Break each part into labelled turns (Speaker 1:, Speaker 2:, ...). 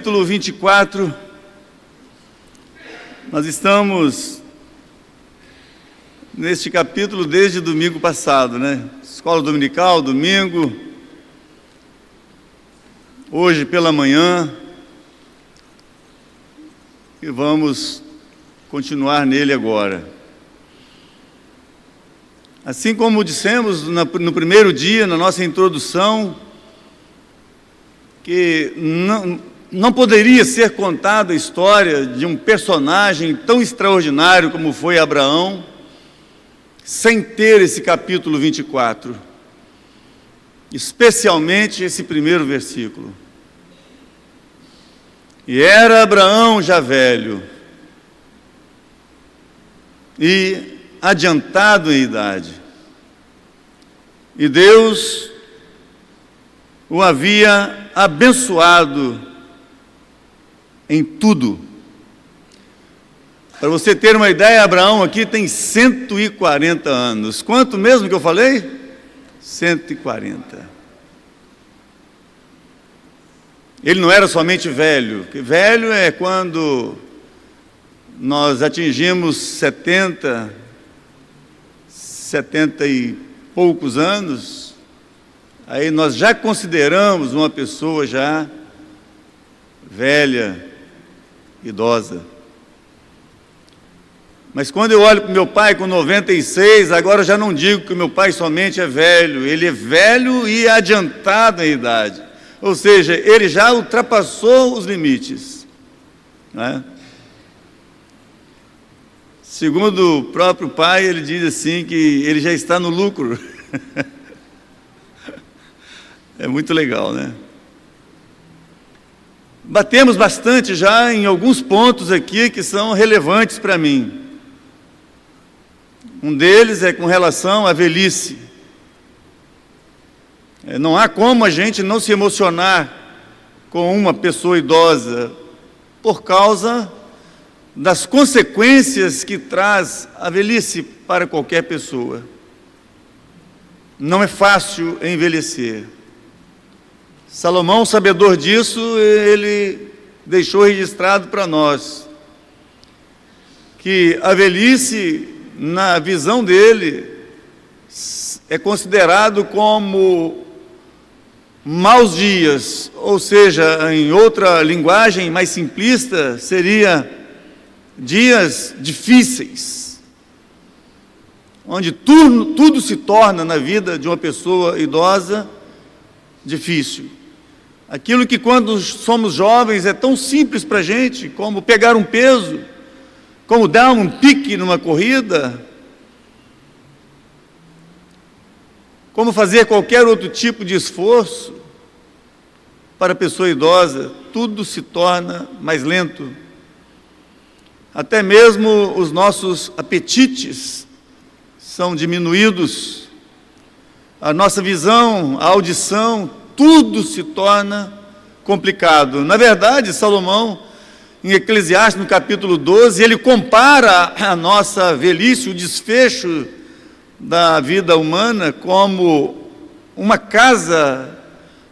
Speaker 1: Capítulo 24, nós estamos neste capítulo desde domingo passado, né? Escola dominical, domingo, hoje pela manhã, e vamos continuar nele agora. Assim como dissemos no primeiro dia, na nossa introdução, que não poderia ser contada a história de um personagem tão extraordinário como foi Abraão, sem ter esse capítulo 24, especialmente esse primeiro versículo. E era Abraão já velho e adiantado em idade, e Deus o havia abençoado em tudo. Para você ter uma ideia, Abraão aqui tem 140 anos. Quanto mesmo que eu falei? 140. Ele não era somente velho, porque velho é quando nós atingimos 70 e poucos anos, aí nós já consideramos uma pessoa já velha, idosa. Mas quando eu olho para o meu pai com 96, agora eu já não digo que o meu pai somente é velho, ele é velho e adiantado em idade. Ou seja, ele já ultrapassou os limites, né? Segundo o próprio pai, ele diz assim que ele já está no lucro. É muito legal, né? Batemos bastante já em alguns pontos aqui que são relevantes para mim. Um deles é com relação à velhice. Não há como a gente não se emocionar com uma pessoa idosa por causa das consequências que traz a velhice para qualquer pessoa. Não é fácil envelhecer. Salomão, sabedor disso, ele deixou registrado para nós que a velhice, na visão dele, é considerado como maus dias, ou seja, em outra linguagem mais simplista, seria dias difíceis, onde tudo se torna na vida de uma pessoa idosa difícil. Aquilo que quando somos jovens é tão simples para a gente, como pegar um peso, como dar um pique numa corrida, como fazer qualquer outro tipo de esforço, para a pessoa idosa, tudo se torna mais lento. Até mesmo os nossos apetites são diminuídos, a nossa visão, a audição, tudo se torna complicado. Na verdade, Salomão, em Eclesiastes, no capítulo 12, ele compara a nossa velhice, o desfecho da vida humana, como uma casa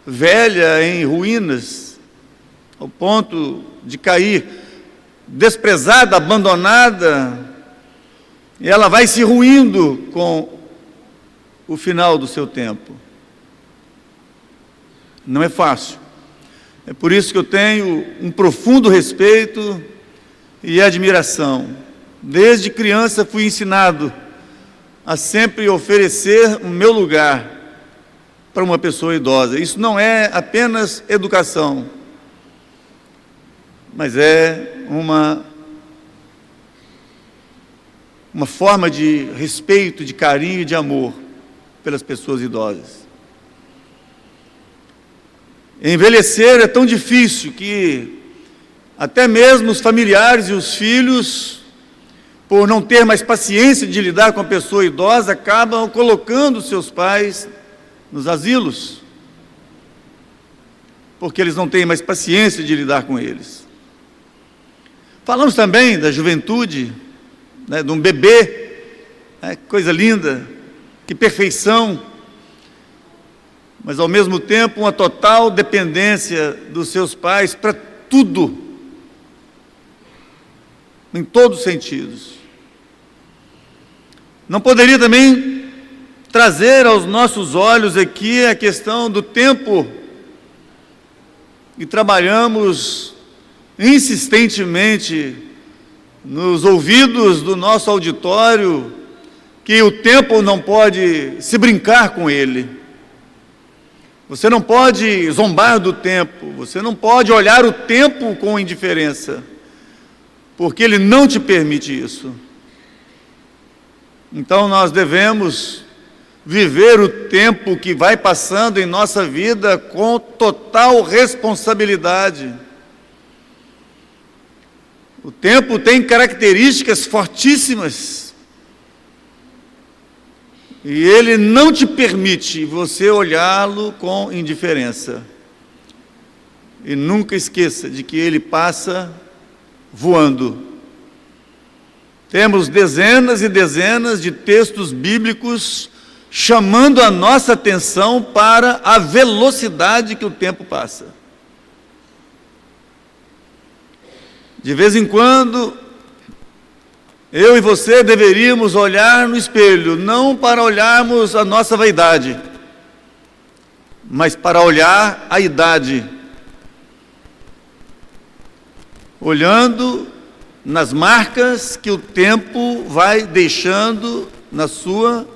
Speaker 1: velha em ruínas, ao ponto de cair, desprezada, abandonada, e ela vai se ruindo com o final do seu tempo. Não é fácil. É por isso que eu tenho um profundo respeito e admiração. Desde criança fui ensinado a sempre oferecer o meu lugar para uma pessoa idosa. Isso não é apenas educação, mas é uma forma de respeito, de carinho e de amor pelas pessoas idosas. Envelhecer é tão difícil que até mesmo os familiares e os filhos, por não ter mais paciência de lidar com a pessoa idosa, acabam colocando seus pais nos asilos, porque eles não têm mais paciência de lidar com eles. Falamos também da juventude, né, de um bebê, né, coisa linda, que perfeição, mas ao mesmo tempo uma total dependência dos seus pais para tudo, em todos os sentidos. Não poderia também trazer aos nossos olhos aqui a questão do tempo, e trabalhamos insistentemente nos ouvidos do nosso auditório, que o tempo não pode se brincar com ele. Você não pode zombar do tempo, você não pode olhar o tempo com indiferença, porque ele não te permite isso. Então nós devemos viver o tempo que vai passando em nossa vida com total responsabilidade. O tempo tem características fortíssimas, e ele não te permite você olhá-lo com indiferença. E nunca esqueça de que ele passa voando. Temos dezenas e dezenas de textos bíblicos chamando a nossa atenção para a velocidade que o tempo passa. De vez em quando, eu e você deveríamos olhar no espelho, não para olharmos a nossa vaidade, mas para olhar a idade. Olhando nas marcas que o tempo vai deixando na sua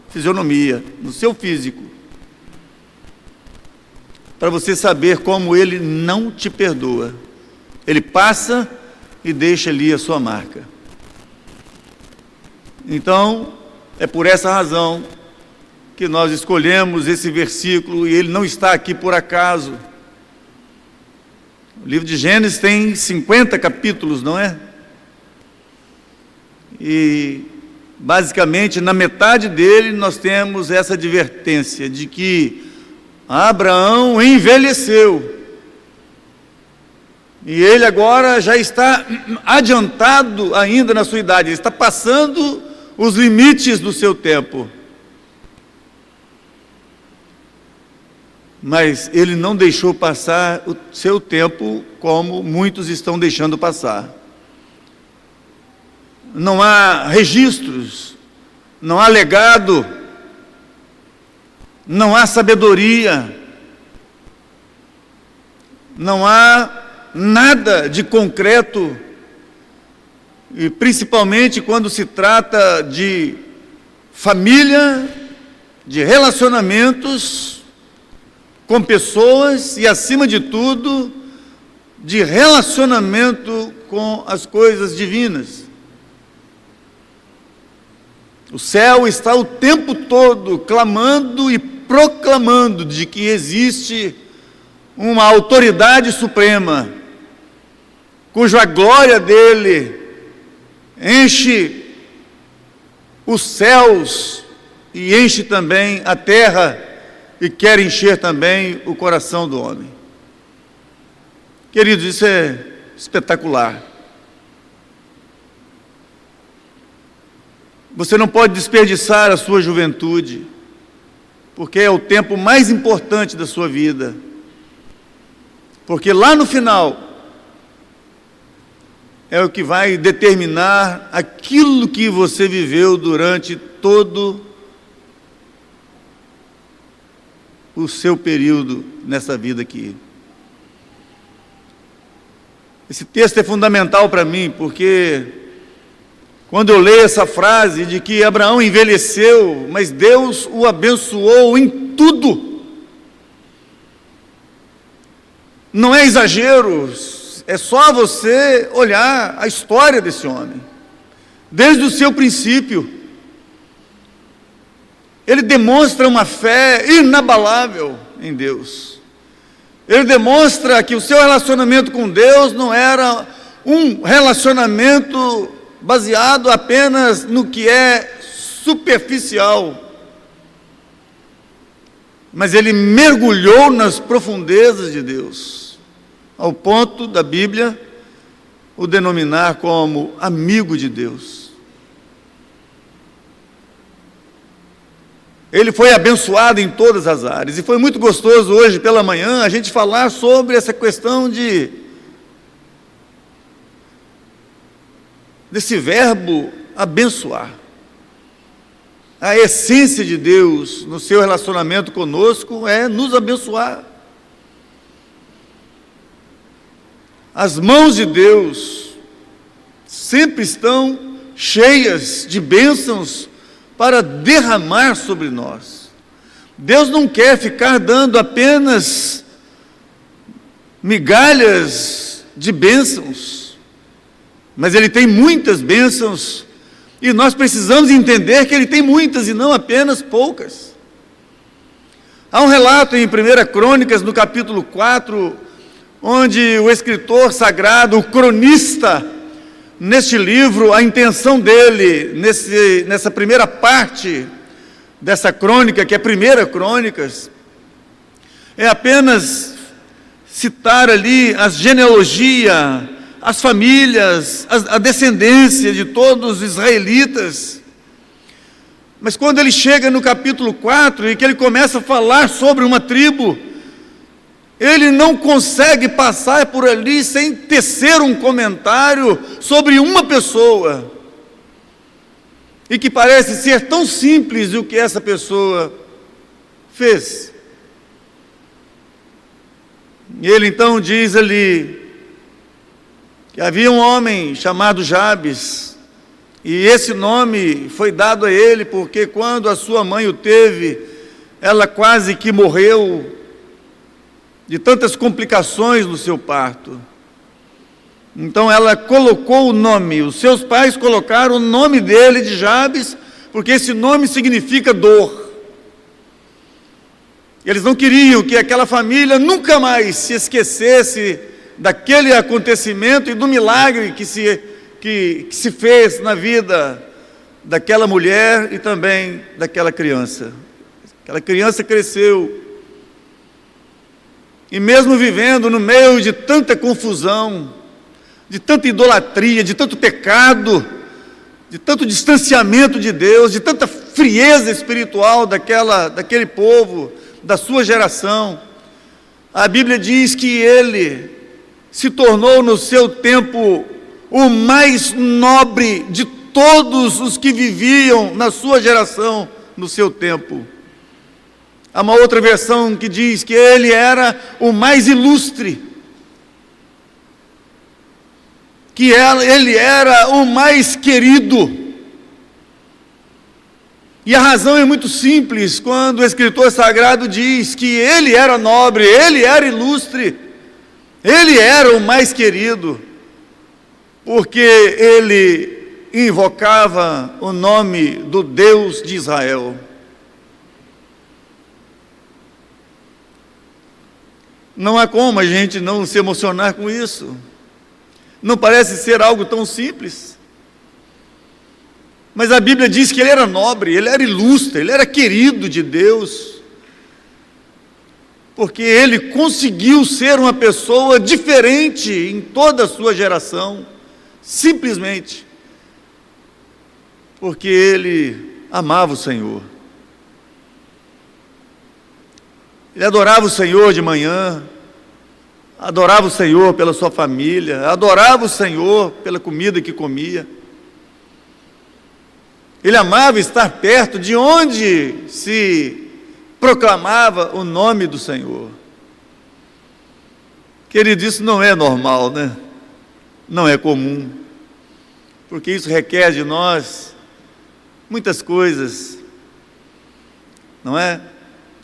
Speaker 1: fisionomia, no seu físico, para você saber como ele não te perdoa. Ele passa e deixa ali a sua marca. Então, é por essa razão que nós escolhemos esse versículo, e ele não está aqui por acaso. O livro de Gênesis tem 50 capítulos, não é? E basicamente, na metade dele, nós temos essa advertência de que Abraão envelheceu. E ele agora já está adiantado ainda na sua idade, ele está passando os limites do seu tempo. Mas ele não deixou passar o seu tempo como muitos estão deixando passar. Não há registros, não há legado, não há sabedoria, não há nada de concreto, e principalmente quando se trata de família, de relacionamentos com pessoas e, acima de tudo, de relacionamento com as coisas divinas. O céu está o tempo todo clamando e proclamando de que existe uma autoridade suprema, cuja glória dele enche os céus e enche também a terra, e quer encher também o coração do homem. Queridos, isso é espetacular. Você não pode desperdiçar a sua juventude, porque é o tempo mais importante da sua vida. Porque lá no final, é o que vai determinar aquilo que você viveu durante todo o seu período nessa vida aqui. Esse texto é fundamental para mim, porque quando eu leio essa frase de que Abraão envelheceu, mas Deus o abençoou em tudo, não é exagero, é só você olhar a história desse homem, desde o seu princípio. Ele demonstra uma fé inabalável em Deus. Ele demonstra que o seu relacionamento com Deus não era um relacionamento baseado apenas no que é superficial, mas ele mergulhou nas profundezas de Deus, ao ponto da Bíblia o denominar como amigo de Deus. Ele foi abençoado em todas as áreas, e foi muito gostoso hoje pela manhã a gente falar sobre essa questão de desse verbo abençoar. A essência de Deus no seu relacionamento conosco é nos abençoar. As mãos de Deus sempre estão cheias de bênçãos para derramar sobre nós. Deus não quer ficar dando apenas migalhas de bênçãos, mas Ele tem muitas bênçãos, e nós precisamos entender que Ele tem muitas e não apenas poucas. Há um relato em 1 Crônicas, no capítulo 4, onde o escritor sagrado, o cronista, neste livro, a intenção dele, nessa primeira parte dessa crônica, que é 1 Crônicas, é apenas citar ali a genealogia, as famílias, a descendência de todos os israelitas. Mas quando ele chega no capítulo 4, e que ele começa a falar sobre uma tribo, ele não consegue passar por ali sem tecer um comentário sobre uma pessoa, e que parece ser tão simples o que essa pessoa fez. Ele então diz ali que havia um homem chamado Jabes, e esse nome foi dado a ele porque quando a sua mãe o teve, ela quase que morreu de tantas complicações no seu parto. Então ela colocou o nome, os seus pais colocaram o nome dele de Jabes, porque esse nome significa dor. Eles não queriam que aquela família nunca mais se esquecesse daquele acontecimento e do milagre que se fez na vida daquela mulher e também daquela criança. Aquela criança cresceu, e mesmo vivendo no meio de tanta confusão, de tanta idolatria, de tanto pecado, de tanto distanciamento de Deus, de tanta frieza espiritual daquele povo, da sua geração, a Bíblia diz que ele se tornou no seu tempo o mais nobre de todos os que viviam na sua geração, no seu tempo. Há uma outra versão que diz que ele era o mais ilustre, que ele era o mais querido. E a razão é muito simples, quando o escritor sagrado diz que ele era nobre, ele era ilustre, ele era o mais querido, porque ele invocava o nome do Deus de Israel. Não há como a gente não se emocionar com isso. Não parece ser algo tão simples. Mas a Bíblia diz que ele era nobre, ele era ilustre, ele era querido de Deus, porque ele conseguiu ser uma pessoa diferente em toda a sua geração, simplesmente porque ele amava o Senhor. Ele adorava o Senhor de manhã, adorava o Senhor pela sua família, adorava o Senhor pela comida que comia. Ele amava estar perto de onde se proclamava o nome do Senhor. Querido, isso não é normal, né? Não é comum, porque isso requer de nós muitas coisas, não é?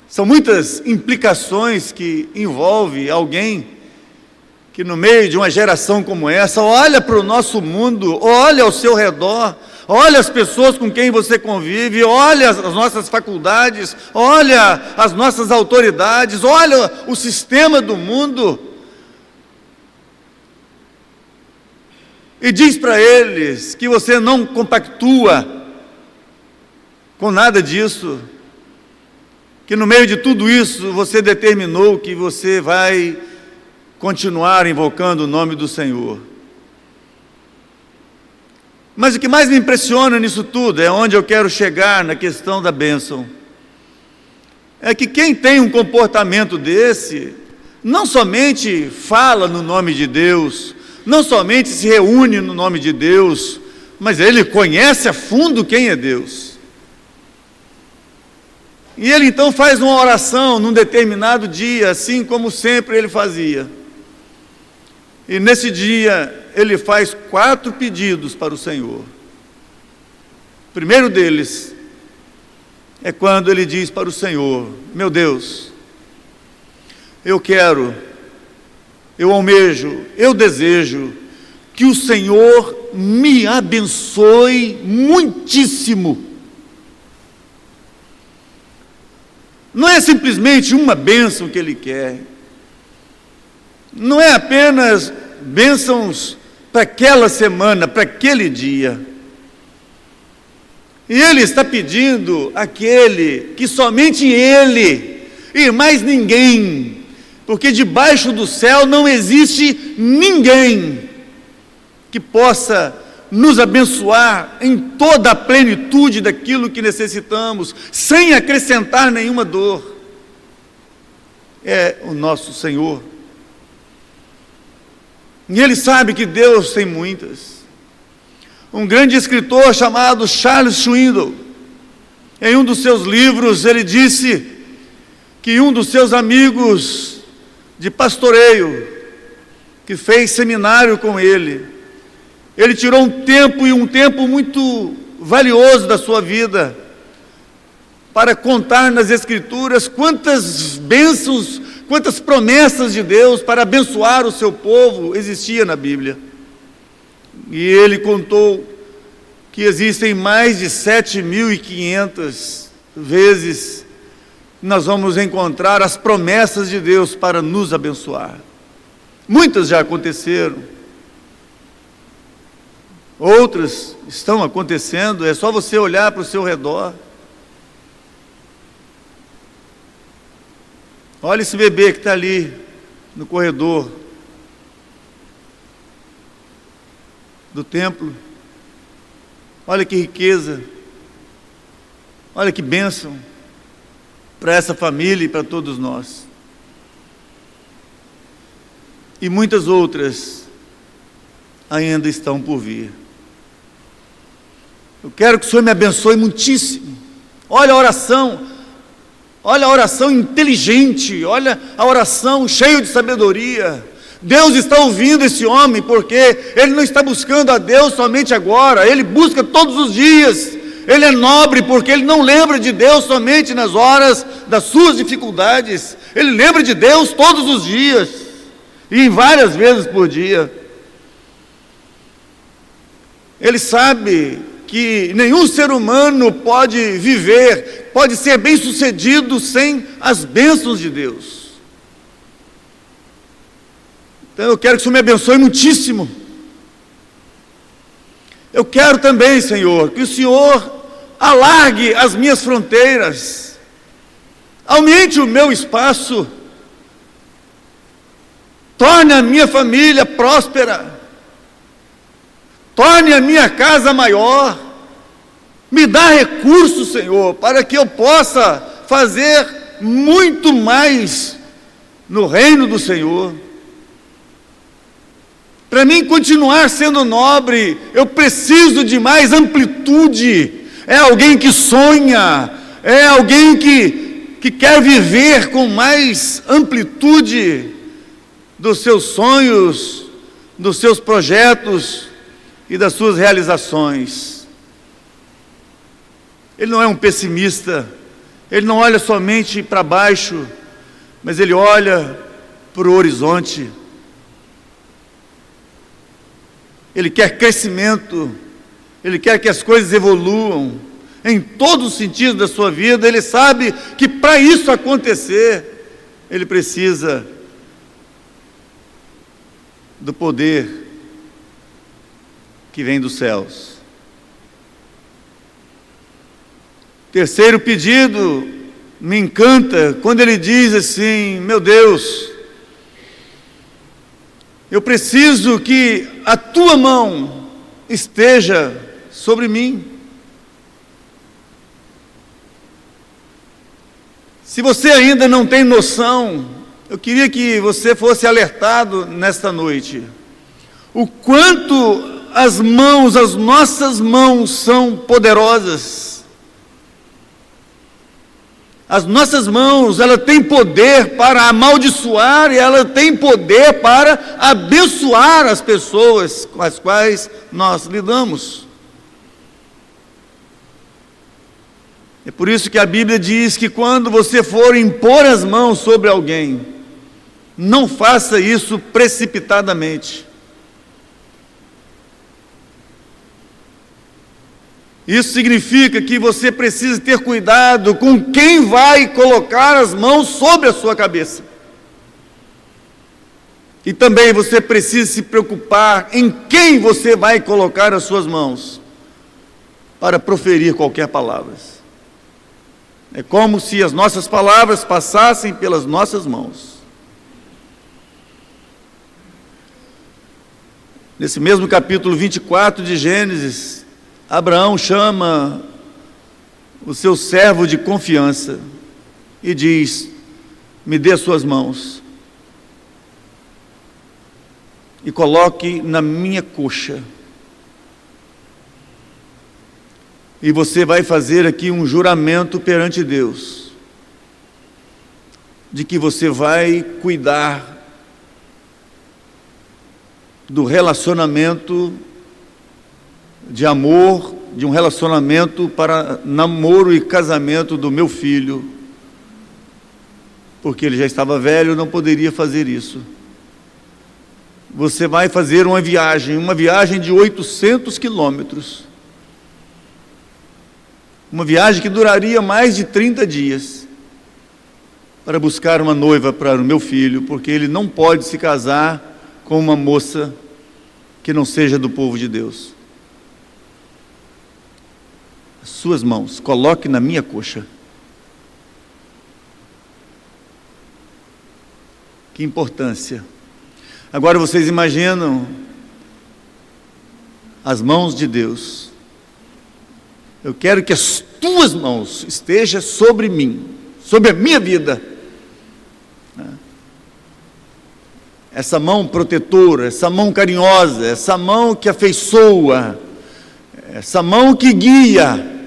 Speaker 1: São muitas implicações que envolve alguém que no meio de uma geração como essa, olha para o nosso mundo, olha ao seu redor, olha as pessoas com quem você convive, olha as nossas faculdades, olha as nossas autoridades, olha o sistema do mundo, e diz para eles que você não compactua com nada disso, que no meio de tudo isso você determinou que você vai continuar invocando o nome do Senhor. Mas o que mais me impressiona nisso tudo, é onde eu quero chegar na questão da bênção, é que quem tem um comportamento desse, não somente fala no nome de Deus, não somente se reúne no nome de Deus, mas ele conhece a fundo quem é Deus. E ele então faz uma oração num determinado dia, assim como sempre ele fazia. E nesse dia ele faz 4 pedidos para o Senhor. O primeiro deles é quando ele diz para o Senhor: meu Deus, eu quero, eu almejo, eu desejo que o Senhor me abençoe muitíssimo. Não é simplesmente uma bênção que ele quer, não é apenas bênçãos para aquela semana, para aquele dia. E ele está pedindo aquele que somente ele e mais ninguém, porque debaixo do céu não existe ninguém que possa nos abençoar em toda a plenitude daquilo que necessitamos, sem acrescentar nenhuma dor. É o nosso Senhor. E ele sabe que Deus tem muitas. Um grande escritor chamado Charles Swindoll, em um dos seus livros, ele disse que um dos seus amigos de pastoreio, que fez seminário com ele tirou um tempo muito valioso da sua vida para contar nas Escrituras quantas bênçãos, quantas promessas de Deus para abençoar o seu povo existia na Bíblia. E ele contou que existem mais de 7.500 vezes que nós vamos encontrar as promessas de Deus para nos abençoar. Muitas já aconteceram, outras estão acontecendo, é só você olhar para o seu redor. Olha esse bebê que está ali no corredor do templo. Olha que riqueza, olha que bênção para essa família e para todos nós. E muitas outras ainda estão por vir. Eu quero que o Senhor me abençoe muitíssimo. Olha a oração inteligente, olha a oração cheia de sabedoria. Deus está ouvindo esse homem, porque ele não está buscando a Deus somente agora, ele busca todos os dias. Ele é nobre porque ele não lembra de Deus somente nas horas das suas dificuldades, ele lembra de Deus todos os dias, e em várias vezes por dia. Ele sabe que nenhum ser humano pode viver, pode ser bem sucedido sem as bênçãos de Deus. Então eu quero que o Senhor me abençoe muitíssimo. Eu quero também, Senhor, que o Senhor alargue as minhas fronteiras, aumente o meu espaço, torne a minha família próspera, torne a minha casa maior, me dá recursos, Senhor, para que eu possa fazer muito mais no reino do Senhor. Para mim continuar sendo nobre, eu preciso de mais amplitude. É alguém que sonha, é alguém que quer viver com mais amplitude dos seus sonhos, dos seus projetos e das suas realizações. Ele não é um pessimista, ele não olha somente para baixo, mas ele olha para o horizonte. Ele quer crescimento, ele quer que as coisas evoluam em todos os sentidos da sua vida. Ele sabe que para isso acontecer, ele precisa do poder que vem dos céus. Terceiro pedido me encanta quando ele diz assim: meu Deus, eu preciso que a tua mão esteja sobre mim. Se você ainda não tem noção, eu queria que você fosse alertado nesta noite, o quanto as nossas mãos são poderosas. As nossas mãos, ela tem poder para amaldiçoar e ela tem poder para abençoar as pessoas com as quais nós lidamos. É por isso que a Bíblia diz que quando você for impor as mãos sobre alguém, não faça isso precipitadamente. Isso significa que você precisa ter cuidado com quem vai colocar as mãos sobre a sua cabeça. E também você precisa se preocupar em quem você vai colocar as suas mãos para proferir qualquer palavra. É como se as nossas palavras passassem pelas nossas mãos. Nesse mesmo capítulo 24 de Gênesis, Abraão chama o seu servo de confiança e diz: me dê as suas mãos e coloque na minha coxa. E você vai fazer aqui um juramento perante Deus, de que você vai cuidar do relacionamento de amor, de um relacionamento para namoro e casamento do meu filho, porque ele já estava velho, não poderia fazer isso. Você vai fazer uma viagem de 800 quilômetros, uma viagem que duraria mais de 30 dias, para buscar uma noiva para o meu filho, porque ele não pode se casar com uma moça que não seja do povo de Deus. As suas mãos, coloque na minha coxa. Que importância. Agora vocês imaginam as mãos de Deus. Eu quero que as tuas mãos estejam sobre mim, sobre a minha vida. Essa mão protetora, essa mão carinhosa, essa mão que afeiçoa, essa mão que guia.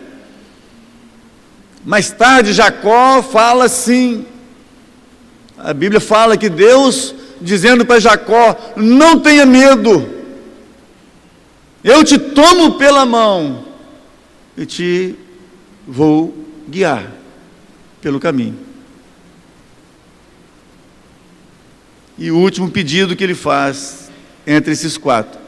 Speaker 1: Mais tarde Jacó fala assim, a Bíblia fala que Deus, dizendo para Jacó: não tenha medo, eu te tomo pela mão e te vou guiar pelo caminho. E o último pedido que ele faz, entre esses quatro,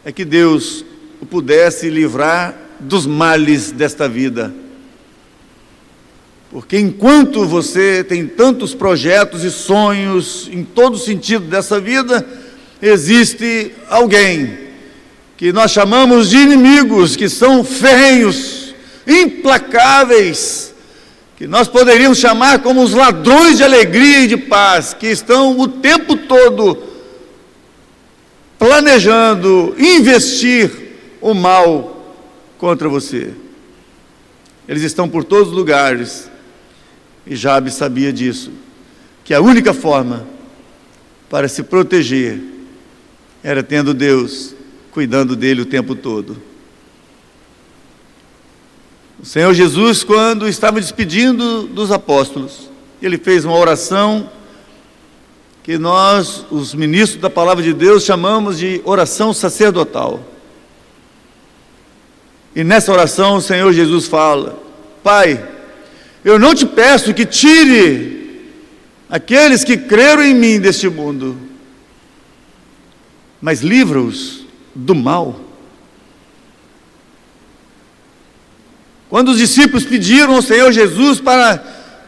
Speaker 1: é que Deus o pudesse livrar dos males desta vida. Porque enquanto você tem tantos projetos e sonhos em todo sentido dessa vida, existe alguém que nós chamamos de inimigos, que são ferrenhos, implacáveis, que nós poderíamos chamar como os ladrões de alegria e de paz, que estão o tempo todo planejando investir o mal contra você. Eles estão por todos os lugares. E Jabe sabia disso, que a única forma para se proteger era tendo Deus cuidando dele o tempo todo. O Senhor Jesus, quando estava despedindo dos apóstolos, ele fez uma oração que nós, os ministros da palavra de Deus, chamamos de oração sacerdotal. E nessa oração o Senhor Jesus fala: Pai, eu não te peço que tire aqueles que creram em mim deste mundo, mas livra-os do mal. Quando os discípulos pediram ao Senhor Jesus para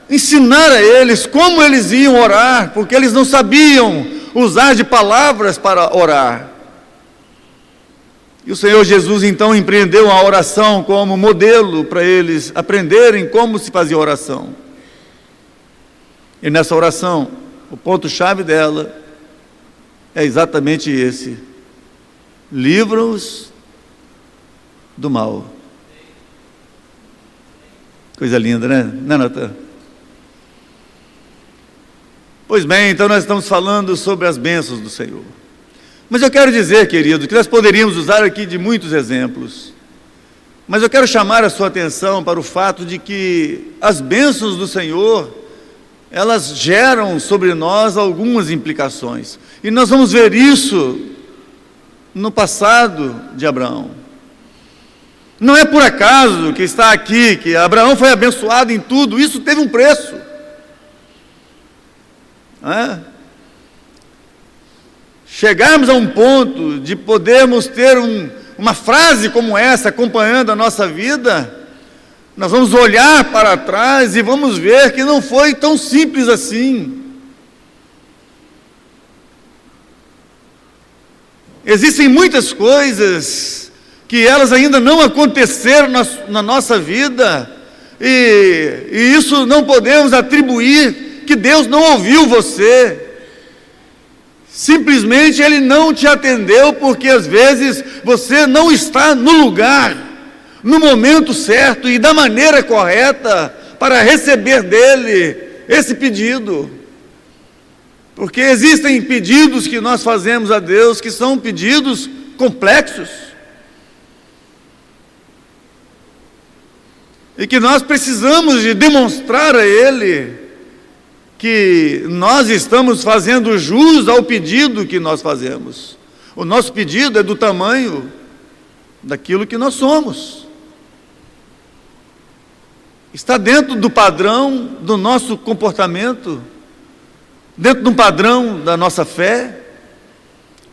Speaker 1: ensinar a eles como eles iam orar, porque eles não sabiam usar de palavras para orar, e o Senhor Jesus então empreendeu a oração como modelo para eles aprenderem como se fazia oração. E nessa oração, o ponto-chave dela é exatamente esse: livra-os do mal. Coisa linda, né? Não é, Natan? Pois bem, então nós estamos falando sobre as bênçãos do Senhor. Mas eu quero dizer, querido, que nós poderíamos usar aqui de muitos exemplos. Mas eu quero chamar a sua atenção para o fato de que as bênçãos do Senhor, elas geram sobre nós algumas implicações. E nós vamos ver isso no passado de Abraão. Não é por acaso que está aqui, que Abraão foi abençoado em tudo, isso teve um preço. Chegarmos a um ponto de podermos ter uma frase como essa acompanhando a nossa vida, nós vamos olhar para trás e vamos ver que não foi tão simples assim. Existem muitas coisas que elas ainda não aconteceram na nossa vida, e isso não podemos atribuir que Deus não ouviu você. Simplesmente Ele não te atendeu, porque às vezes você não está no lugar, no momento certo e da maneira correta para receber dEle esse pedido. Porque existem pedidos que nós fazemos a Deus que são pedidos complexos, e que nós precisamos de demonstrar a Ele que nós estamos fazendo jus ao pedido que nós fazemos. O nosso pedido é do tamanho daquilo que nós somos. Está dentro do padrão do nosso comportamento, dentro de um padrão da nossa fé.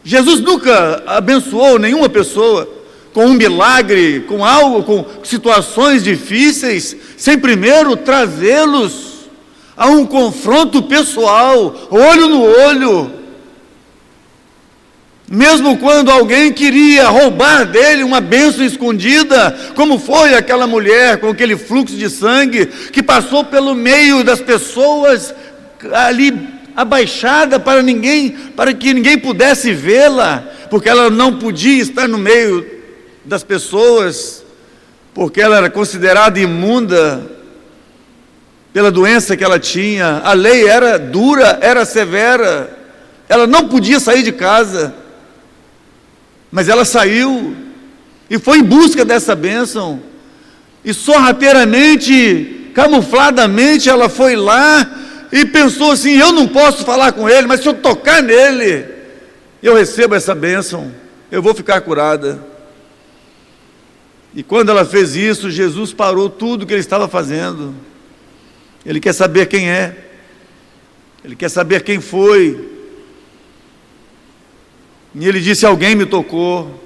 Speaker 1: Jesus nunca abençoou nenhuma pessoa com um milagre, com algo, com situações difíceis, sem primeiro trazê-los a um confronto pessoal, olho no olho. Mesmo quando alguém queria roubar dele uma bênção escondida, como foi aquela mulher com aquele fluxo de sangue, que passou pelo meio das pessoas, ali abaixada para que ninguém pudesse vê-la, porque ela não podia estar no meio das pessoas, porque ela era considerada imunda pela doença que ela tinha. A lei era dura, era severa, ela não podia sair de casa, mas ela saiu, e foi em busca dessa bênção, e sorrateiramente, camufladamente, ela foi lá, e pensou assim: eu não posso falar com ele, mas se eu tocar nele, eu recebo essa bênção, eu vou ficar curada. E quando ela fez isso, Jesus parou tudo o que ele estava fazendo. Ele quer saber quem é, Ele quer saber quem foi. E ele disse: alguém me tocou.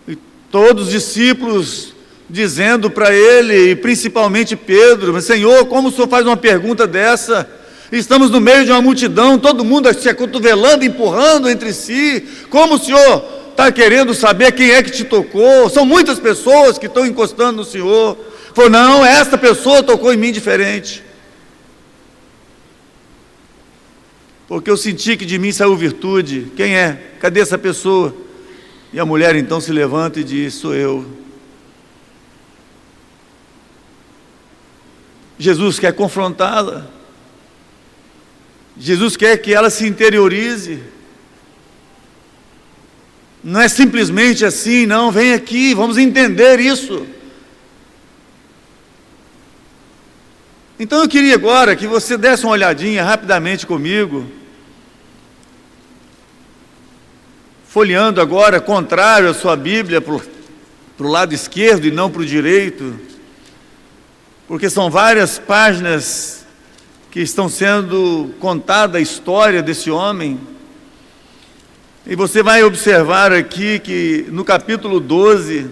Speaker 1: E todos os discípulos dizendo para ele, e principalmente Pedro: Senhor, como o Senhor faz uma pergunta dessa? Estamos no meio de uma multidão, todo mundo se acotovelando, empurrando entre si. Como o Senhor está querendo saber quem é que te tocou? São muitas pessoas que estão encostando no Senhor. Falou: não, esta pessoa tocou em mim diferente, porque eu senti que de mim saiu virtude. Quem é? Cadê essa pessoa? E a mulher então se levanta e diz: sou eu. Jesus quer confrontá-la. Jesus quer que ela se interiorize. Não é simplesmente assim, não, vem aqui, vamos entender isso. Então eu queria agora que você desse uma olhadinha rapidamente comigo, folheando agora, contrário à sua Bíblia, para o lado esquerdo e não para o direito, porque são várias páginas que estão sendo contada a história desse homem. E você vai observar aqui que no capítulo 12,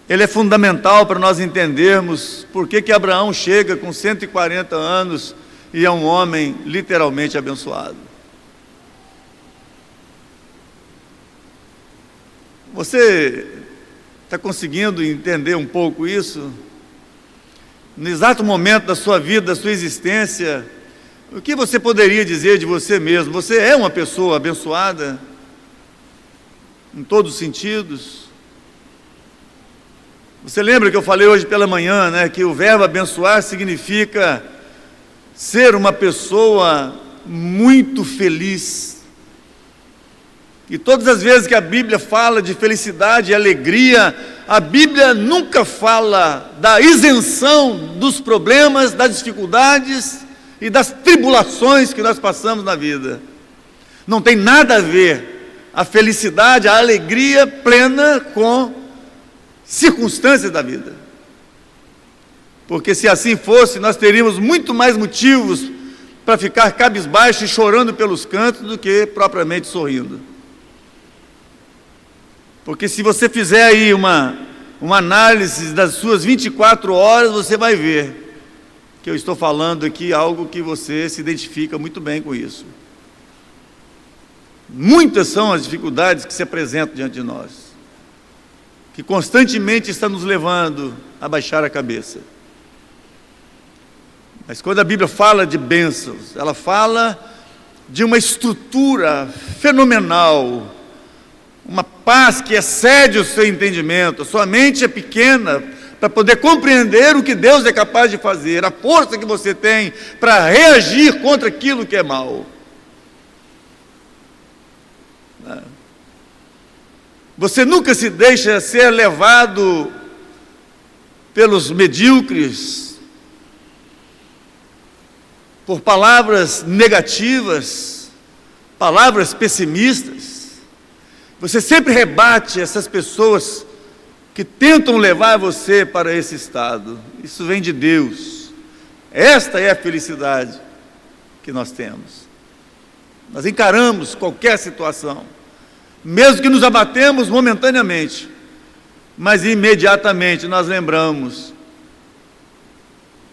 Speaker 1: ele é fundamental para nós entendermos por que Abraão chega com 140 anos e é um homem literalmente abençoado. Você está conseguindo entender um pouco isso? No exato momento da sua vida, da sua existência, o que você poderia dizer de você mesmo? Você é uma pessoa abençoada? Em todos os sentidos? Você lembra que eu falei hoje pela manhã, né, que o verbo abençoar significa ser uma pessoa muito feliz. E todas as vezes que a Bíblia fala de felicidade e alegria, a Bíblia nunca fala da isenção dos problemas, das dificuldades e das tribulações que nós passamos na vida. Não tem nada a ver a felicidade, a alegria plena com circunstâncias da vida. Porque se assim fosse, nós teríamos muito mais motivos para ficar cabisbaixo e chorando pelos cantos do que propriamente sorrindo. Porque se você fizer aí uma análise das suas 24 horas, você vai ver que eu estou falando aqui algo que você se identifica muito bem com isso. Muitas são as dificuldades que se apresentam diante de nós, que constantemente estão nos levando a baixar a cabeça. Mas quando a Bíblia fala de bênçãos, ela fala de uma estrutura fenomenal, uma paz que excede o seu entendimento. A sua mente é pequena para poder compreender o que Deus é capaz de fazer, a força que você tem para reagir contra aquilo que é mal. Você nunca se deixa ser levado pelos medíocres, por palavras negativas, palavras pessimistas. Você sempre rebate essas pessoas que tentam levar você para esse estado. Isso vem de Deus. Esta é a felicidade que nós temos. Nós encaramos qualquer situação, mesmo que nos abatemos momentaneamente, mas imediatamente nós lembramos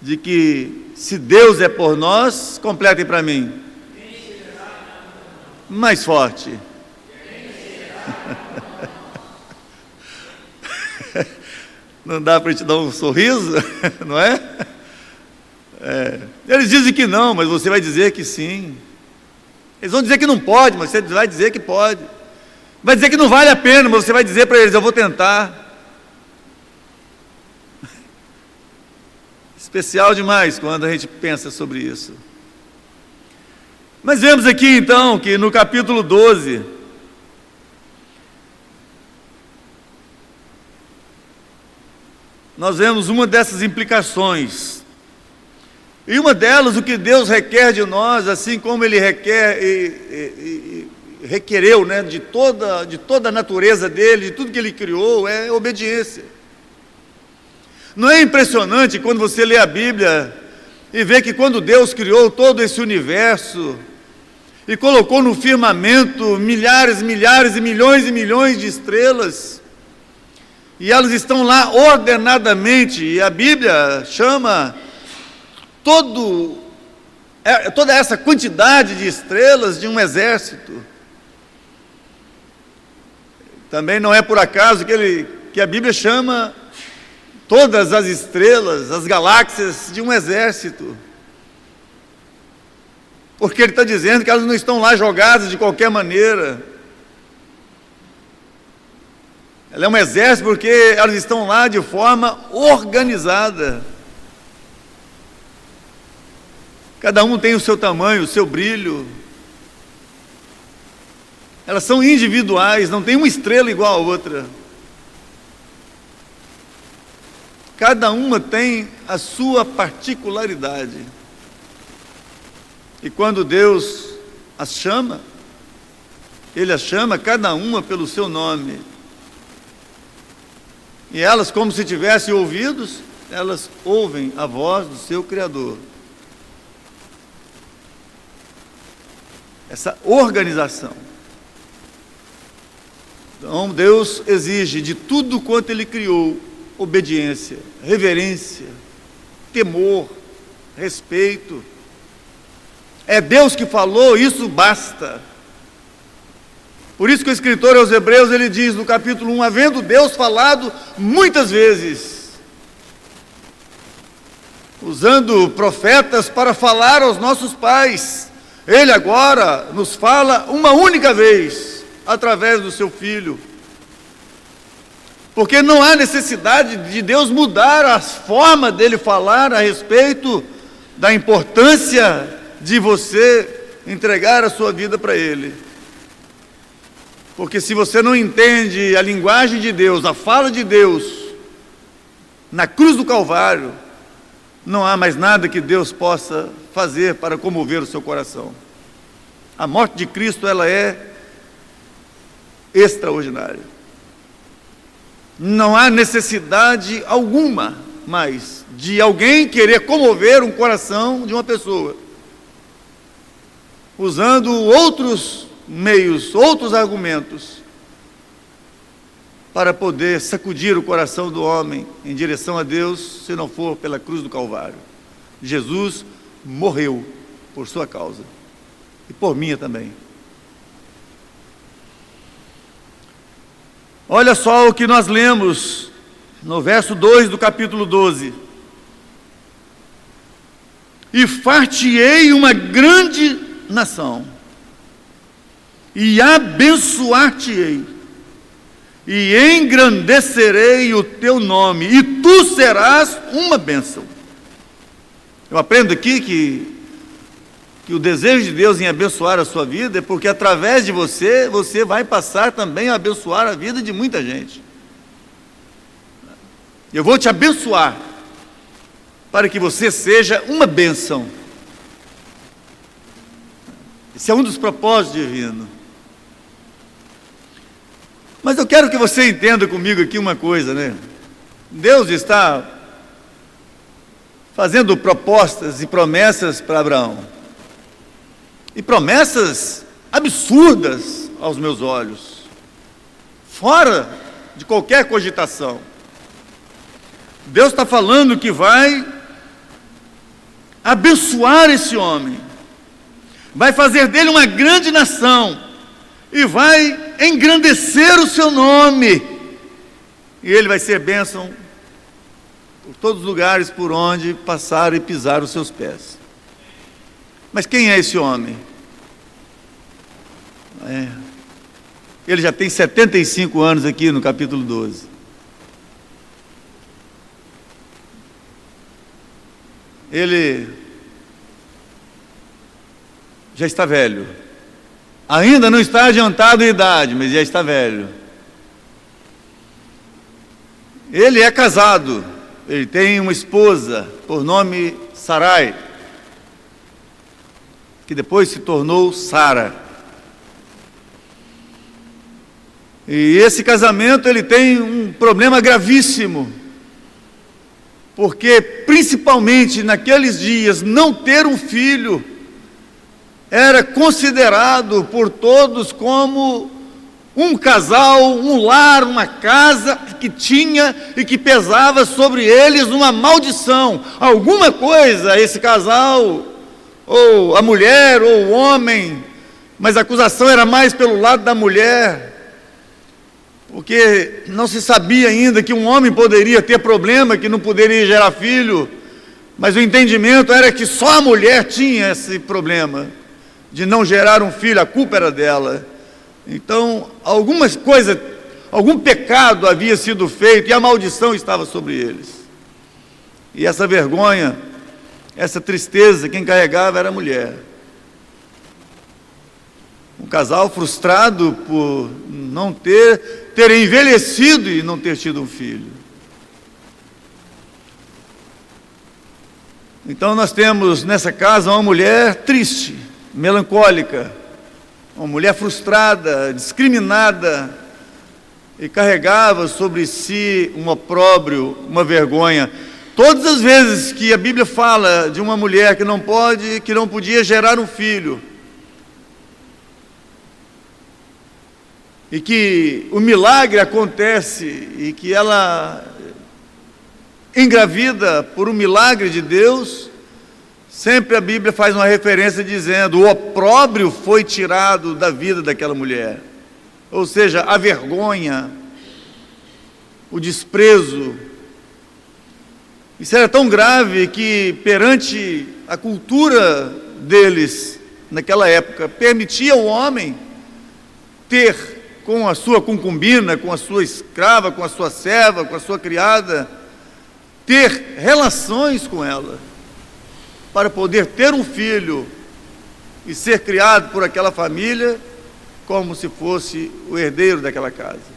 Speaker 1: de que se Deus é por nós, completem para mim. Mais forte. Não dá para te dar um sorriso, não é? Eles dizem que não, mas você vai dizer que sim. Eles vão dizer que não pode, mas você vai dizer que pode. Vai dizer que não vale a pena, mas você vai dizer para eles, eu vou tentar. Especial demais quando a gente pensa sobre isso. Mas vemos aqui então que no capítulo 12, nós vemos uma dessas implicações. E uma delas, o que Deus requer de nós, assim como Ele requereu, né, de toda a natureza dEle, de tudo que Ele criou, é obediência. Não é impressionante quando você lê a Bíblia e vê que quando Deus criou todo esse universo e colocou no firmamento milhares e milhões de estrelas, e elas estão lá ordenadamente, e a Bíblia chama toda essa quantidade de estrelas de um exército. Também não é por acaso que a Bíblia chama todas as estrelas, as galáxias, de um exército. Porque ele está dizendo que elas não estão lá jogadas de qualquer maneira. Ela é um exército porque elas estão lá de forma organizada. Cada um tem o seu tamanho, o seu brilho. Elas são individuais, não tem uma estrela igual a outra. Cada uma tem a sua particularidade. E quando Deus as chama, Ele as chama cada uma pelo seu nome. E elas, como se tivessem ouvidos, elas ouvem a voz do seu Criador. Essa organização. Então, Deus exige de tudo quanto Ele criou obediência, reverência, temor, respeito. É Deus que falou, isso basta. Por isso que o escritor aos Hebreus, ele diz no capítulo 1, havendo Deus falado muitas vezes, usando profetas para falar aos nossos pais, Ele agora nos fala uma única vez, através do seu Filho. Porque não há necessidade de Deus mudar a forma dele falar a respeito da importância de você entregar a sua vida para Ele. Porque se você não entende a linguagem de Deus, a fala de Deus, na cruz do Calvário, não há mais nada que Deus possa fazer para comover o seu coração. A morte de Cristo, ela é extraordinária. Não há necessidade alguma mais de alguém querer comover um coração de uma pessoa, usando outros meios, outros argumentos, para poder sacudir o coração do homem em direção a Deus, se não for pela cruz do Calvário. Jesus morreu por sua causa, e por minha também. Olha só o que nós lemos no verso 2 do capítulo 12. E far-te-ei uma grande nação, e abençoar-te-ei, e engrandecerei o teu nome, e tu serás uma bênção. Eu aprendo aqui que o desejo de Deus em abençoar a sua vida é porque através de você, você vai passar também a abençoar a vida de muita gente. Eu vou te abençoar para que você seja uma bênção. Esse é um dos propósitos divinos. Mas eu quero que você entenda comigo aqui uma coisa, né? Deus está fazendo propostas e promessas para Abraão. E promessas absurdas aos meus olhos, fora de qualquer cogitação. Deus está falando que vai abençoar esse homem, vai fazer dele uma grande nação, e vai engrandecer o seu nome, e ele vai ser bênção por todos os lugares por onde passar e pisar os seus pés. Mas quem é esse homem? Ele já tem 75 anos aqui no capítulo 12. Ele já está velho. Ainda não está adiantado em idade, mas já está velho. Ele é casado. Ele tem uma esposa por nome Sarai, que depois se tornou Sara. E esse casamento, ele tem um problema gravíssimo, porque principalmente naqueles dias, não ter um filho era considerado por todos como um casal, um lar, uma casa que tinha e que pesava sobre eles uma maldição. Alguma coisa esse casal, ou a mulher, ou o homem, mas a acusação era mais pelo lado da mulher, porque não se sabia ainda que um homem poderia ter problema, que não poderia gerar filho, mas o entendimento era que só a mulher tinha esse problema de não gerar um filho, a culpa era dela. Então, algumas coisas, algum pecado havia sido feito e a maldição estava sobre eles. E essa vergonha, essa tristeza, quem carregava era a mulher. Um casal frustrado por não ter envelhecido e não ter tido um filho. Então nós temos nessa casa uma mulher triste, melancólica, uma mulher frustrada, discriminada, e carregava sobre si um opróbrio, uma vergonha. Todas as vezes que a Bíblia fala de uma mulher que não podia gerar um filho, e que o milagre acontece, e que ela engravida por um milagre de Deus, sempre a Bíblia faz uma referência dizendo: o opróbrio foi tirado da vida daquela mulher. Ou seja, a vergonha, o desprezo. Isso era tão grave que, perante a cultura deles, naquela época, permitia ao homem ter com a sua concubina, com a sua escrava, com a sua serva, com a sua criada, ter relações com ela, para poder ter um filho e ser criado por aquela família como se fosse o herdeiro daquela casa.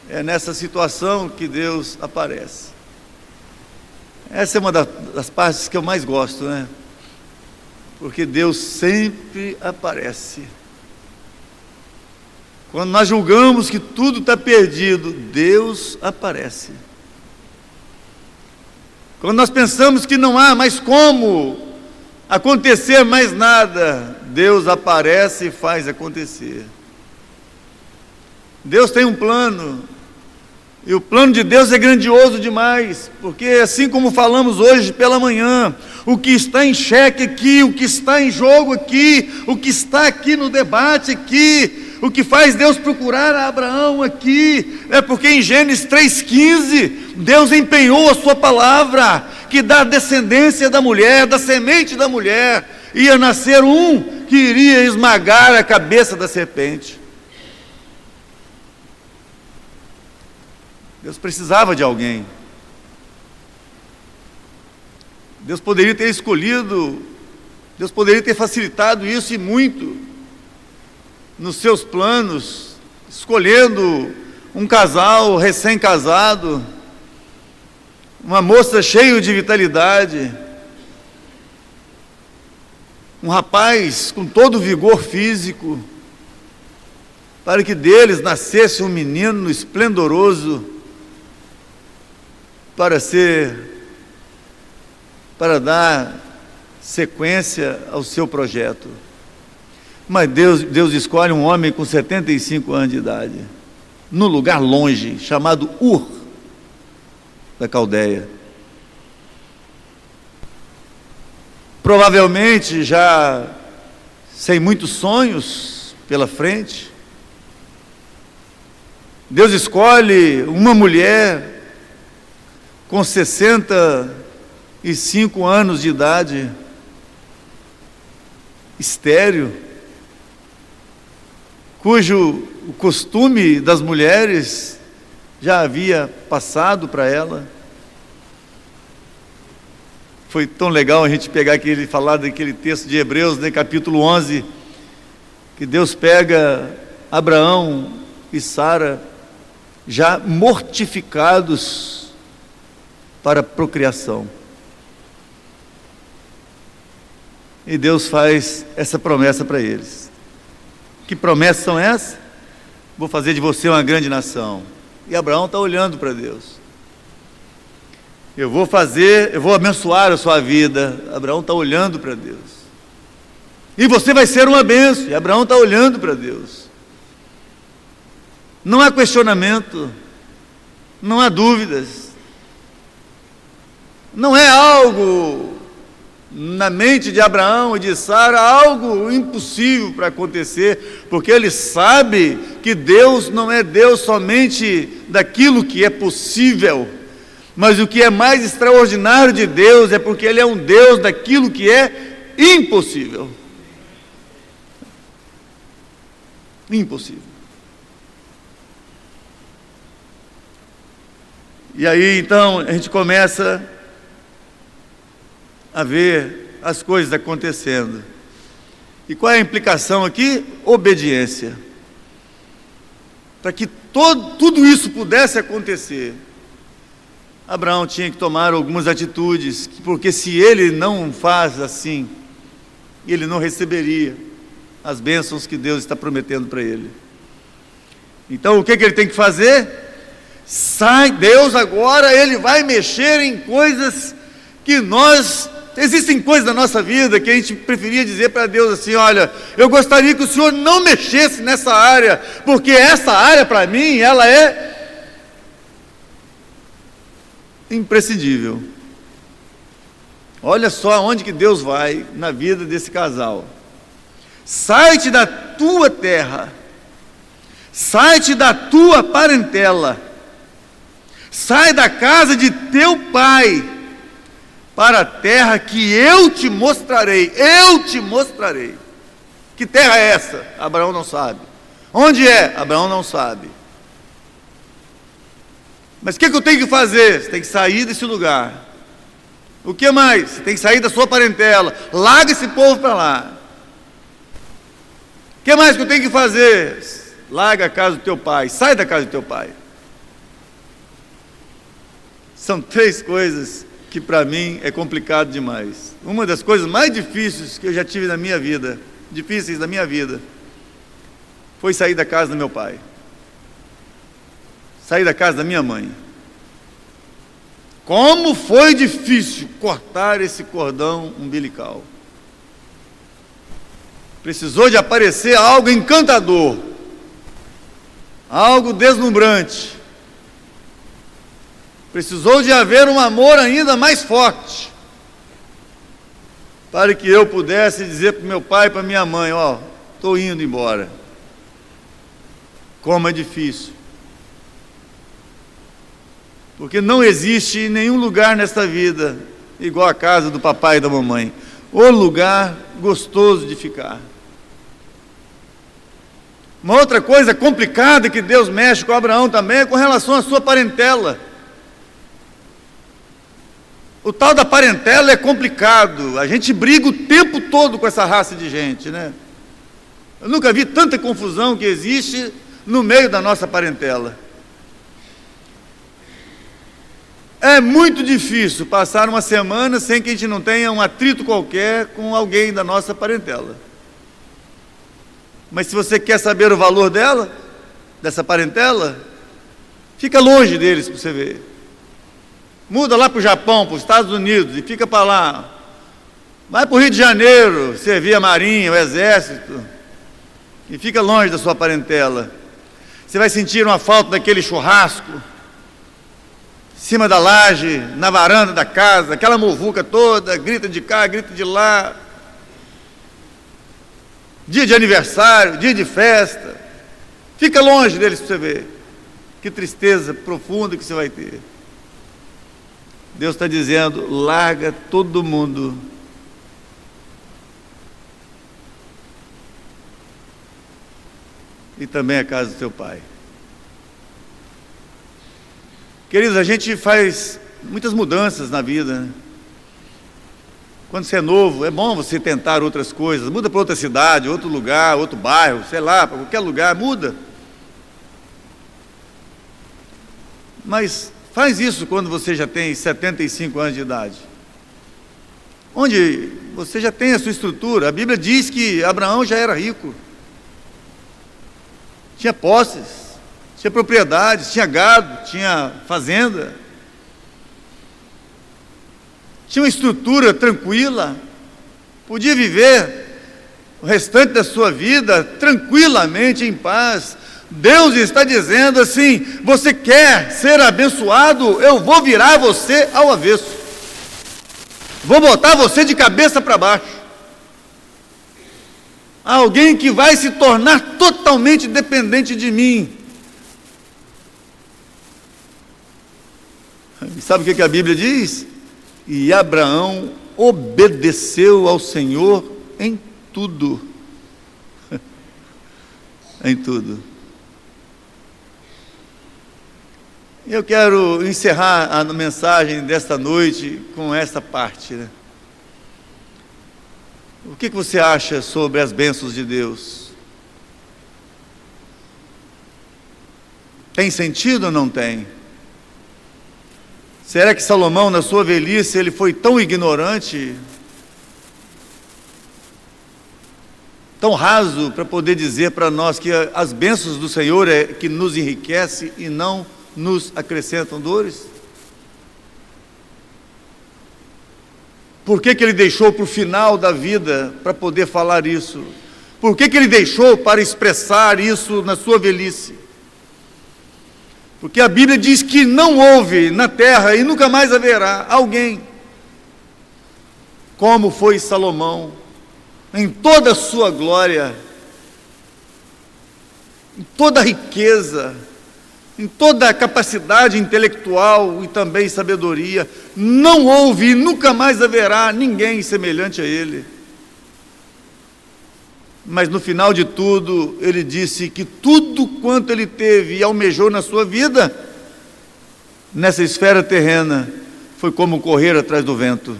Speaker 1: É nessa situação que Deus aparece. Essa é uma das partes que eu mais gosto, né? Porque Deus sempre aparece. Quando nós julgamos que tudo está perdido, Deus aparece. Quando nós pensamos que não há mais como acontecer mais nada, Deus aparece e faz acontecer. Deus tem um plano, e o plano de Deus é grandioso demais, porque assim como falamos hoje pela manhã, o que está em xeque aqui, o que está em jogo aqui, o que está aqui no debate aqui, o que faz Deus procurar a Abraão aqui, é porque em Gênesis 3,15, Deus empenhou a sua palavra, que da descendência da mulher, da semente da mulher, ia nascer um que iria esmagar a cabeça da serpente. Deus precisava de alguém. Deus poderia ter escolhido, Deus poderia ter facilitado isso e muito nos seus planos, escolhendo um casal recém-casado, uma moça cheia de vitalidade, um rapaz com todo o vigor físico, para que deles nascesse um menino esplendoroso, para dar sequência ao seu projeto. Mas Deus escolhe um homem com 75 anos de idade, num lugar longe, chamado Ur da Caldeia. Provavelmente já sem muitos sonhos pela frente. Deus escolhe uma mulher com 65 anos de idade, estéril, cujo o costume das mulheres já havia passado para ela. Foi tão legal a gente falar daquele texto de Hebreus, né, capítulo 11, que Deus pega Abraão e Sara já mortificados para a procriação. E Deus faz essa promessa para eles. Que promessas são essas? Vou fazer de você uma grande nação. E Abraão está olhando para Deus. Eu vou abençoar a sua vida. Abraão está olhando para Deus. E você vai ser uma bênção. E Abraão está olhando para Deus. Não há questionamento, não há dúvidas. Não é algo na mente de Abraão e de Sara, algo impossível para acontecer, porque ele sabe que Deus não é Deus somente daquilo que é possível, mas o que é mais extraordinário de Deus é porque Ele é um Deus daquilo que é impossível. Impossível. E aí então a gente começa a ver as coisas acontecendo. E qual é a implicação aqui? Obediência. Para que tudo isso pudesse acontecer, Abraão tinha que tomar algumas atitudes, porque se ele não faz assim, ele não receberia as bênçãos que Deus está prometendo para ele. Então o que ele tem que fazer? Deus agora, Ele vai mexer em coisas que existem coisas na nossa vida que a gente preferia dizer para Deus assim: olha, eu gostaria que o Senhor não mexesse nessa área, porque essa área para mim, ela é imprescindível. Olha só aonde que Deus vai na vida desse casal. Sai-te da tua terra, sai-te da tua parentela, sai da casa de teu pai, para a terra que eu te mostrarei. Eu te mostrarei. Que terra é essa? Abraão não sabe. Onde é? Abraão não sabe. Mas o que eu tenho que fazer? Você tem que sair desse lugar. O que mais? Você tem que sair da sua parentela. Larga esse povo para lá. O que mais que eu tenho que fazer? Larga a casa do teu pai, sai da casa do teu pai. São 3 coisas que para mim é complicado demais. Uma das coisas mais difíceis que eu já tive na minha vida, foi sair da casa do meu pai, sair da casa da minha mãe. Como foi difícil cortar esse cordão umbilical. Precisou de aparecer algo encantador, algo deslumbrante. Precisou de haver um amor ainda mais forte, para que eu pudesse dizer para o meu pai e para minha mãe: ó, estou indo embora. Como é difícil. Porque não existe nenhum lugar nesta vida igual a casa do papai e da mamãe. O lugar gostoso de ficar. Uma outra coisa complicada que Deus mexe com Abraão também é com relação à sua parentela. O tal da parentela é complicado. A gente briga o tempo todo com essa raça de gente, né? Eu nunca vi tanta confusão que existe no meio da nossa parentela. É muito difícil passar uma semana sem que a gente não tenha um atrito qualquer com alguém da nossa parentela. Mas se você quer saber o valor dela, dessa parentela, fica longe deles para você ver. Muda lá para o Japão, para os Estados Unidos e fica para lá. Vai para o Rio de Janeiro, servir a marinha, o exército, e fica longe da sua parentela. Você vai sentir uma falta daquele churrasco, em cima da laje, na varanda da casa, aquela muvuca toda, grita de cá, grita de lá. Dia de aniversário, dia de festa. Fica longe deles para você ver. Que tristeza profunda que você vai ter. Deus está dizendo: larga todo mundo. E também a casa do teu pai. Queridos, a gente faz muitas mudanças na vida, né? Quando você é novo, é bom você tentar outras coisas. Muda para outra cidade, outro lugar, outro bairro, sei lá, para qualquer lugar, muda. Mas faz isso quando você já tem 75 anos de idade. Onde você já tem a sua estrutura. A Bíblia diz que Abraão já era rico. Tinha posses, tinha propriedades, tinha gado, tinha fazenda. Tinha uma estrutura tranquila. Podia viver o restante da sua vida tranquilamente, em paz. Deus está dizendo assim: você quer ser abençoado? Eu vou virar você ao avesso. Vou botar você de cabeça para baixo. Alguém que vai se tornar totalmente dependente de mim. E sabe o que a Bíblia diz? E Abraão obedeceu ao Senhor em tudo. Em tudo. Eu quero encerrar a mensagem desta noite com esta parte, né? O que você acha sobre as bênçãos de Deus? Tem sentido ou não tem? Será que Salomão, na sua velhice, ele foi tão ignorante, tão raso, para poder dizer para nós que as bênçãos do Senhor é que nos enriquece e não nos acrescentam dores? Por que ele deixou para o final da vida para poder falar isso? Por que ele deixou para expressar isso na sua velhice? Porque a Bíblia diz que não houve na terra e nunca mais haverá alguém como foi Salomão, em toda a sua glória, em toda a riqueza, em toda a capacidade intelectual e também sabedoria. Não houve e nunca mais haverá ninguém semelhante a ele. Mas no final de tudo, ele disse que tudo quanto ele teve e almejou na sua vida, nessa esfera terrena, foi como correr atrás do vento.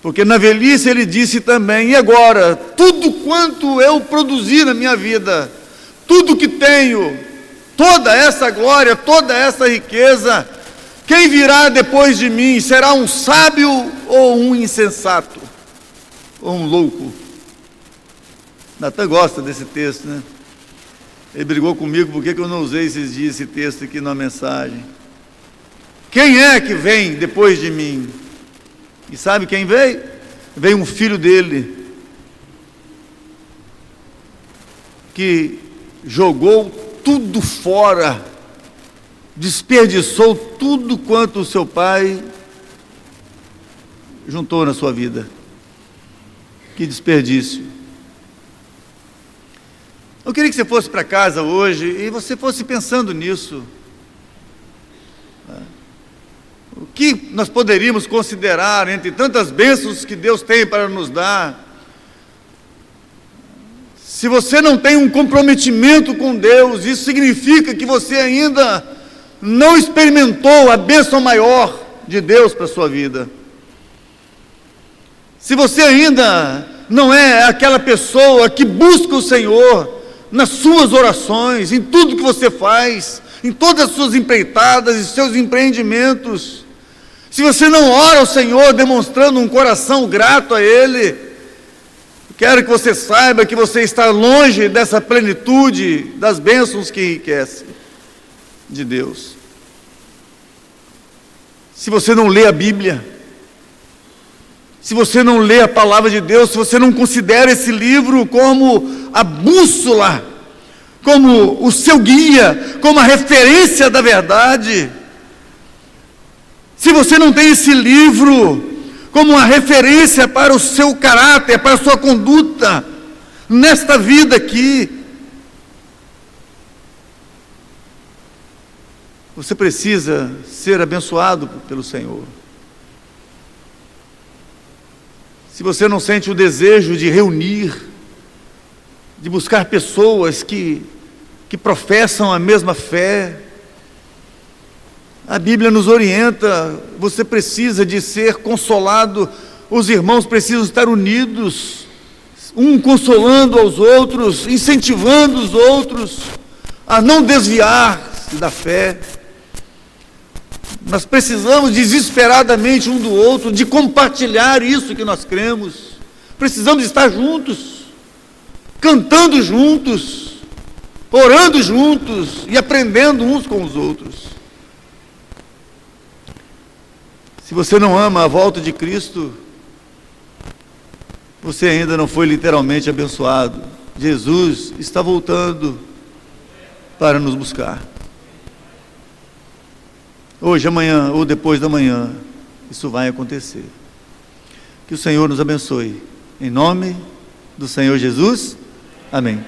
Speaker 1: Porque na velhice ele disse também: e agora, tudo quanto eu produzi na minha vida, tudo que tenho, toda essa glória, toda essa riqueza, quem virá depois de mim? Será um sábio ou um insensato? Ou um louco? Natan gosta desse texto, né? Ele brigou comigo porque eu não usei esses dias esse texto aqui na mensagem. Quem é que vem depois de mim? E sabe quem veio? Veio um filho dele, que jogou tudo fora, desperdiçou tudo quanto o seu pai juntou na sua vida. Que desperdício. Eu queria que você fosse para casa hoje e você fosse pensando nisso. O que nós poderíamos considerar entre tantas bênçãos que Deus tem para nos dar? Se você não tem um comprometimento com Deus, isso significa que você ainda não experimentou a bênção maior de Deus para a sua vida. Se você ainda não é aquela pessoa que busca o Senhor nas suas orações, em tudo que você faz, em todas as suas empreitadas e seus empreendimentos, se você não ora ao Senhor demonstrando um coração grato a Ele, quero que você saiba que você está longe dessa plenitude das bênçãos que enriquece de Deus. Se você não lê a Bíblia, se você não lê a palavra de Deus, se você não considera esse livro como a bússola, como o seu guia, como a referência da verdade, se você não tem esse livro como uma referência para o seu caráter, para a sua conduta, nesta vida aqui, você precisa ser abençoado pelo Senhor. Se você não sente o desejo de reunir, de buscar pessoas que professam a mesma fé, a Bíblia nos orienta, você precisa de ser consolado, os irmãos precisam estar unidos, um consolando aos outros, incentivando os outros a não desviar-se da fé. Nós precisamos desesperadamente um do outro, de compartilhar isso que nós cremos. Precisamos estar juntos, cantando juntos, orando juntos e aprendendo uns com os outros. Se você não ama a volta de Cristo, você ainda não foi literalmente abençoado. Jesus está voltando para nos buscar. Hoje, amanhã ou depois da manhã, isso vai acontecer. Que o Senhor nos abençoe. Em nome do Senhor Jesus, amém.